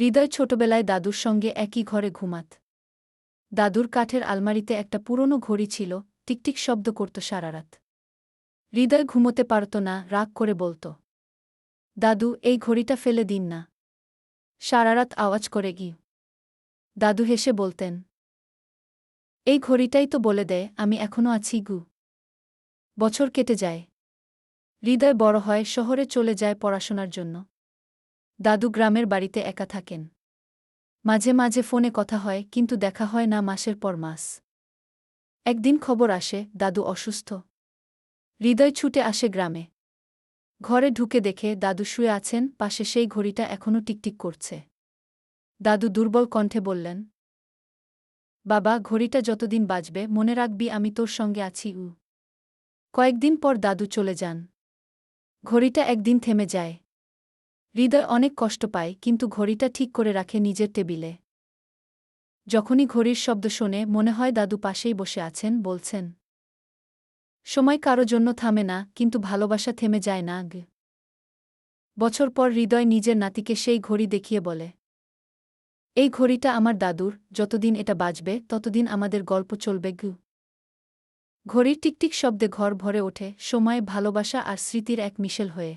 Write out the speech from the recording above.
হৃদয় ছোটবেলায় দাদুর সঙ্গে একই ঘরে ঘুমাত। দাদুর কাঠের আলমারিতে একটা পুরনো ঘড়ি ছিল, টিকটিক শব্দ করত সারারাত। হৃদয় ঘুমোতে পারত না, রাগ করে বলত, দাদু, এই ঘড়িটা ফেলে দিন না। সারারাত আওয়াজ করে গি। দাদু হেসে বলতেন, এই ঘড়িটাই তো বলে দেয় আমি এখনো আছি গু। বছর কেটে যায়। হৃদয় বড় হয়, শহরে চলে যায় পড়াশোনার জন্য। দাদু গ্রামের বাড়িতে একা থাকেন। মাঝে মাঝে ফোনে কথা হয়, কিন্তু দেখা হয় না মাসের পর মাস। একদিন খবর আসে দাদু অসুস্থ। হৃদয় ছুটে আসে গ্রামে। ঘরে ঢুকে দেখে দাদু শুয়ে আছেন, পাশে সেই ঘড়িটা এখনও টিকটিক করছে। দাদু দুর্বল কণ্ঠে বললেন, বাবা, ঘড়িটা যতদিন বাজবে মনে রাখবি আমি তোর সঙ্গে আছি। কয়েকদিন পর দাদু চলে যান। ঘড়িটা একদিন থেমে যায়। হৃদয় অনেক কষ্ট পায়, কিন্তু ঘড়িটা ঠিক করে রাখে নিজের টেবিলে। যখনই ঘড়ির শব্দ শোনে মনে হয় দাদু পাশেই বসে আছেন, বলছেন, সময় কারো জন্য থামে না, কিন্তু ভালোবাসা থেমে যায় না। বছর পর হৃদয় নিজের নাতিকে সেই ঘড়ি দেখিয়ে বলে, এই ঘড়িটা আমার দাদুর, যতদিন এটা বাজবে ততদিন আমাদের গল্প চলবে। ঘড়ির টিকটিক শব্দে ঘর ভরে ওঠে, সময়, ভালোবাসা আর স্মৃতির এক মিশেল হয়ে।